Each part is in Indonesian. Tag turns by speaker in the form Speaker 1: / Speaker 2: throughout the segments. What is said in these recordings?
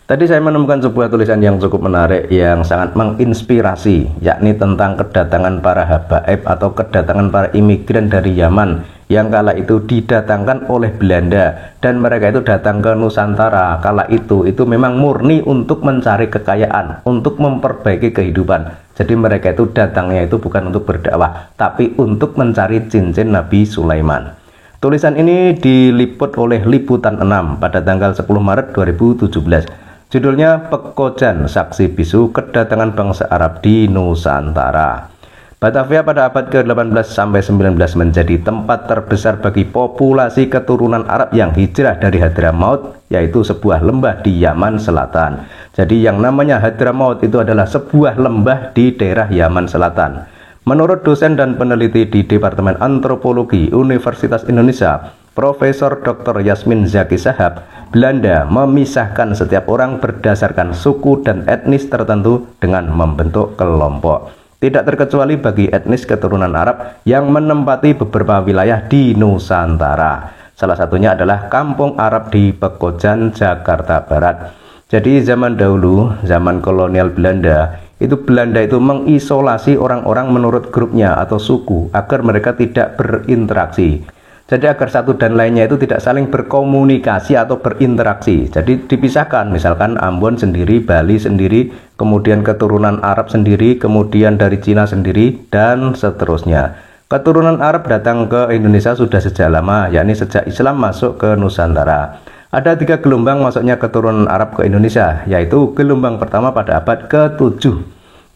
Speaker 1: Tadi saya menemukan sebuah tulisan yang cukup menarik yang sangat menginspirasi, yakni tentang kedatangan para habaib atau kedatangan para imigran dari Yaman yang kala itu didatangkan oleh Belanda, dan mereka itu datang ke Nusantara kala itu memang murni untuk mencari kekayaan, untuk memperbaiki kehidupan. Jadi mereka itu datangnya itu bukan untuk berdakwah, tapi untuk mencari cincin Nabi Sulaiman. Tulisan ini diliput oleh Liputan 6 pada tanggal 10 Maret 2017. Judulnya Pekojan Saksi Bisu Kedatangan Bangsa Arab di Nusantara. Batavia pada abad ke-18 sampai 19 menjadi tempat terbesar bagi populasi keturunan Arab yang hijrah dari Hadramaut, yaitu sebuah lembah di Yaman Selatan. Jadi yang namanya Hadramaut itu adalah sebuah lembah di daerah Yaman Selatan. Menurut dosen dan peneliti di Departemen Antropologi Universitas Indonesia, Profesor Dr. Yasmin Zaki Shahab, Belanda memisahkan setiap orang berdasarkan suku dan etnis tertentu dengan membentuk kelompok. Tidak terkecuali bagi etnis keturunan Arab yang menempati beberapa wilayah di Nusantara. Salah satunya adalah Kampung Arab di Pekojan, Jakarta Barat. Jadi zaman dahulu, zaman kolonial Belanda, Belanda itu mengisolasi orang-orang menurut grupnya atau suku agar mereka tidak berinteraksi. Jadi agar satu dan lainnya itu tidak saling berkomunikasi atau berinteraksi. Jadi dipisahkan, misalkan Ambon sendiri, Bali sendiri, kemudian keturunan Arab sendiri, kemudian dari Cina sendiri, dan seterusnya. Keturunan Arab datang ke Indonesia sudah sejak lama, yakni sejak Islam masuk ke Nusantara. Ada 3 gelombang masuknya keturunan Arab ke Indonesia, yaitu gelombang pertama pada abad ke-7.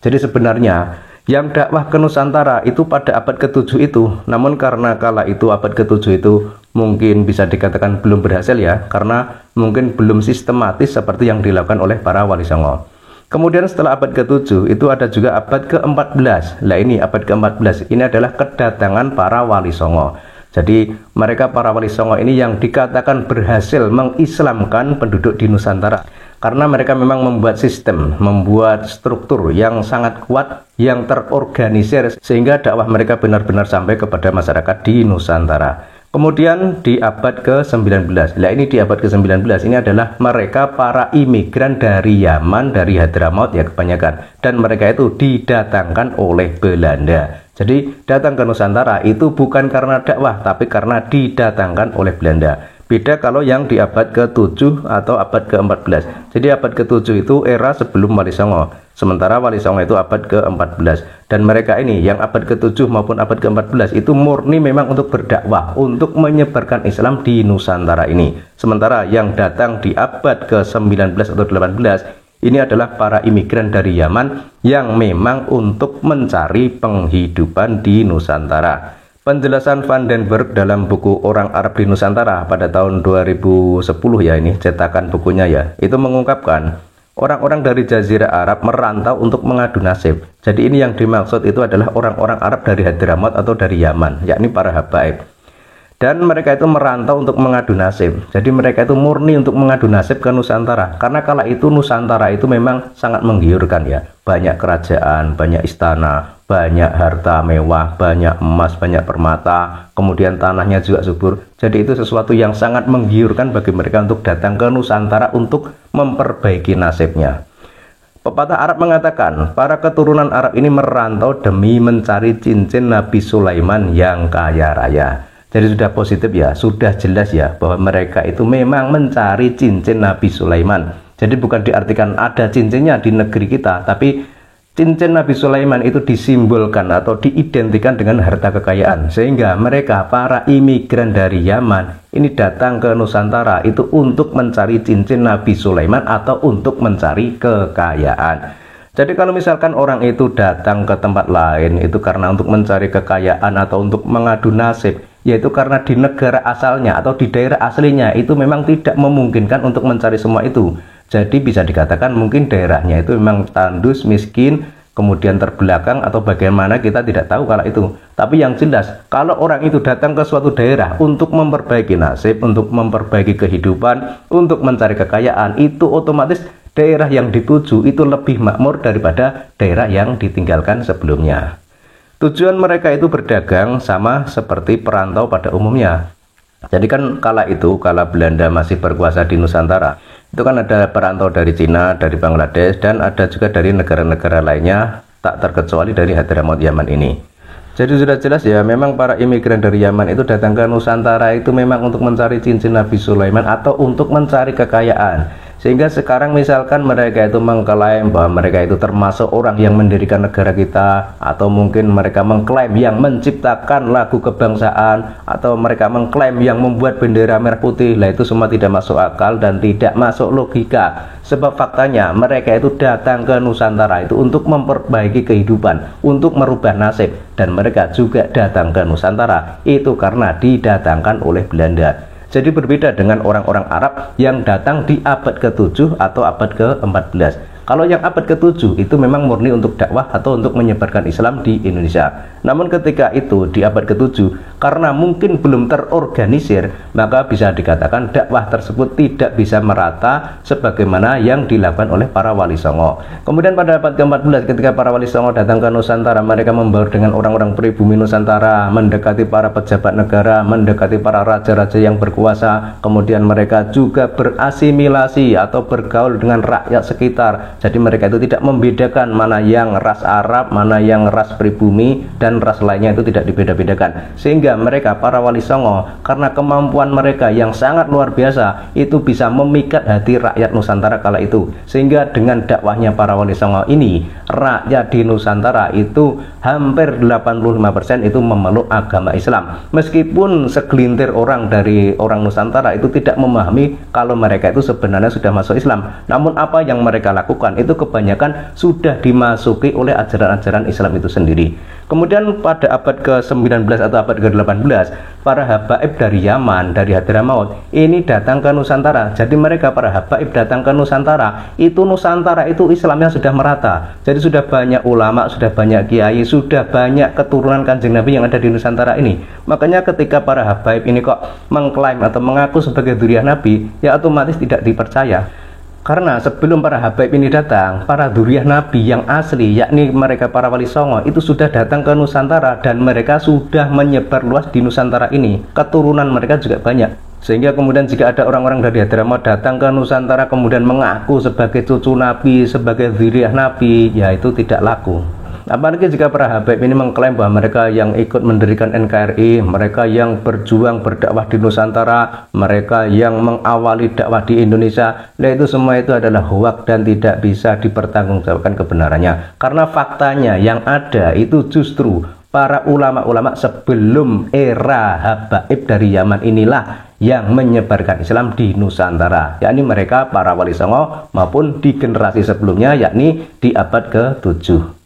Speaker 1: Jadi sebenarnya yang dakwah ke Nusantara itu pada abad ke-7 itu, namun karena kala itu abad ke-7 itu mungkin bisa dikatakan belum berhasil ya, karena mungkin belum sistematis seperti yang dilakukan oleh para Wali Songo. Kemudian setelah abad ke-7 itu ada juga abad ke-14. Lah ini abad ke-14 ini adalah kedatangan para Wali Songo. Jadi mereka para Wali Songo ini yang dikatakan berhasil mengislamkan penduduk di Nusantara, karena mereka memang membuat sistem, membuat struktur yang sangat kuat, yang terorganisir, sehingga dakwah mereka benar-benar sampai kepada masyarakat di Nusantara. Kemudian di abad ke-19, nah ini di abad ke-19 ini adalah mereka para imigran dari Yaman, dari Hadramaut ya kebanyakan, dan mereka itu didatangkan oleh Belanda. Jadi datang ke Nusantara itu bukan karena dakwah, tapi karena didatangkan oleh Belanda. Beda kalau yang di abad ke-7 atau abad ke-14. Jadi abad ke-7 itu era sebelum Wali Songo. Sementara Wali Songo itu abad ke-14. Dan mereka ini yang abad ke-7 maupun abad ke-14 itu murni memang untuk berdakwah, untuk menyebarkan Islam di Nusantara ini. Sementara yang datang di abad ke-19 atau 18 ini adalah para imigran dari Yaman yang memang untuk mencari penghidupan di Nusantara. Penjelasan Van den Berg dalam buku Orang Arab di Nusantara pada tahun 2010 ya, ini cetakan bukunya ya, itu mengungkapkan orang-orang dari Jazirah Arab merantau untuk mengadu nasib. Jadi ini yang dimaksud itu adalah orang-orang Arab dari Hadramaut atau dari Yaman, yakni para habaib. Dan mereka itu merantau untuk mengadu nasib. Jadi mereka itu murni untuk mengadu nasib ke Nusantara. Karena kala itu Nusantara itu memang sangat menggiurkan ya. Banyak kerajaan, banyak istana, banyak harta mewah, banyak emas, banyak permata. Kemudian tanahnya juga subur. Jadi itu sesuatu yang sangat menggiurkan bagi mereka untuk datang ke Nusantara untuk memperbaiki nasibnya. Pepatah Arab mengatakan, para keturunan Arab ini merantau demi mencari cincin Nabi Sulaiman yang kaya raya. Jadi sudah positif ya, sudah jelas ya bahwa mereka itu memang mencari cincin Nabi Sulaiman. Jadi bukan diartikan ada cincinnya di negeri kita, tapi cincin Nabi Sulaiman itu disimbolkan atau diidentikan dengan harta kekayaan. Sehingga mereka para imigran dari Yaman ini datang ke Nusantara itu untuk mencari cincin Nabi Sulaiman atau untuk mencari kekayaan. Jadi kalau misalkan orang itu datang ke tempat lain itu karena untuk mencari kekayaan atau untuk mengadu nasib, yaitu karena di negara asalnya atau di daerah aslinya itu memang tidak memungkinkan untuk mencari semua itu. Jadi bisa dikatakan mungkin daerahnya itu memang tandus, miskin, kemudian terbelakang atau bagaimana kita tidak tahu kalau itu. Tapi yang jelas kalau orang itu datang ke suatu daerah untuk memperbaiki nasib, untuk memperbaiki kehidupan, untuk mencari kekayaan, itu otomatis daerah yang dituju itu lebih makmur daripada daerah yang ditinggalkan sebelumnya. Tujuan mereka itu berdagang sama seperti perantau pada umumnya. Jadi kan kala itu, kala Belanda masih berkuasa di Nusantara, Itu kan ada perantau dari Cina, dari Bangladesh, dan ada juga dari negara-negara lainnya, tak terkecuali dari Hadramaut Yaman ini. Jadi sudah jelas ya, memang para imigran dari Yaman itu datang ke Nusantara itu memang untuk mencari cincin Nabi Sulaiman atau untuk mencari kekayaan. Sehingga sekarang misalkan mereka itu mengklaim bahwa mereka itu termasuk orang yang mendirikan negara kita, atau mungkin mereka mengklaim yang menciptakan lagu kebangsaan, atau mereka mengklaim yang membuat bendera merah putih, lah itu semua tidak masuk akal dan tidak masuk logika. Sebab faktanya mereka itu datang ke Nusantara itu untuk memperbaiki kehidupan, untuk merubah nasib, dan mereka juga datang ke Nusantara itu karena didatangkan oleh Belanda. Jadi berbeda dengan orang-orang Arab yang datang di abad ke-7 atau abad ke-14. Kalau yang abad ke-7 itu memang murni untuk dakwah atau untuk menyebarkan Islam di Indonesia. Namun ketika itu di abad ke-7, karena mungkin belum terorganisir, maka bisa dikatakan dakwah tersebut tidak bisa merata sebagaimana yang dilakukan oleh para wali songo. Kemudian pada abad ke-14 ketika para wali songo datang ke Nusantara, mereka membaur dengan orang-orang pribumi Nusantara, mendekati para pejabat negara, mendekati para raja-raja yang berkuasa. Kemudian mereka juga berasimilasi atau bergaul dengan rakyat sekitar. Jadi mereka itu tidak membedakan mana yang ras Arab, mana yang ras pribumi, dan ras lainnya itu tidak dibeda-bedakan. Sehingga mereka para wali songo karena kemampuan mereka yang sangat luar biasa itu bisa memikat hati rakyat Nusantara kala itu. Sehingga dengan dakwahnya para wali songo ini, rakyat di Nusantara itu hampir 85% itu memeluk agama Islam. Meskipun segelintir orang dari orang Nusantara itu tidak memahami kalau mereka itu sebenarnya sudah masuk Islam. Namun apa yang mereka lakukan itu kebanyakan sudah dimasuki oleh ajaran-ajaran Islam itu sendiri. Kemudian pada abad ke-19 atau abad ke-18, para habaib dari Yaman, dari Hadramaut ini datang ke Nusantara. Jadi mereka para habaib datang ke Nusantara, itu Nusantara itu Islamnya sudah merata. Jadi sudah banyak ulama, sudah banyak kiai, sudah banyak keturunan Kanjeng Nabi yang ada di Nusantara ini. Makanya ketika para habaib ini kok mengklaim atau mengaku sebagai dzurriyyah Nabi, ya otomatis tidak dipercaya. Karena sebelum para habaib ini datang, para dzurriyyah Nabi yang asli, yakni mereka para wali songo, itu sudah datang ke Nusantara dan mereka sudah menyebar luas di Nusantara ini. Keturunan mereka juga banyak. Sehingga kemudian jika ada orang-orang dari Hadramaut datang ke Nusantara kemudian mengaku sebagai cucu Nabi, sebagai dzurriyyah Nabi, ya itu tidak laku. Apalagi jika para habaib ini mengklaim bahwa mereka yang ikut mendirikan NKRI, mereka yang berjuang berdakwah di Nusantara, mereka yang mengawali dakwah di Indonesia, nah itu semua itu adalah hoak dan tidak bisa dipertanggungjawabkan kebenarannya. Karena faktanya yang ada itu justru para ulama-ulama sebelum era habaib dari Yaman inilah yang menyebarkan Islam di Nusantara, yakni mereka para wali songo maupun di generasi sebelumnya, yakni di abad ke-7.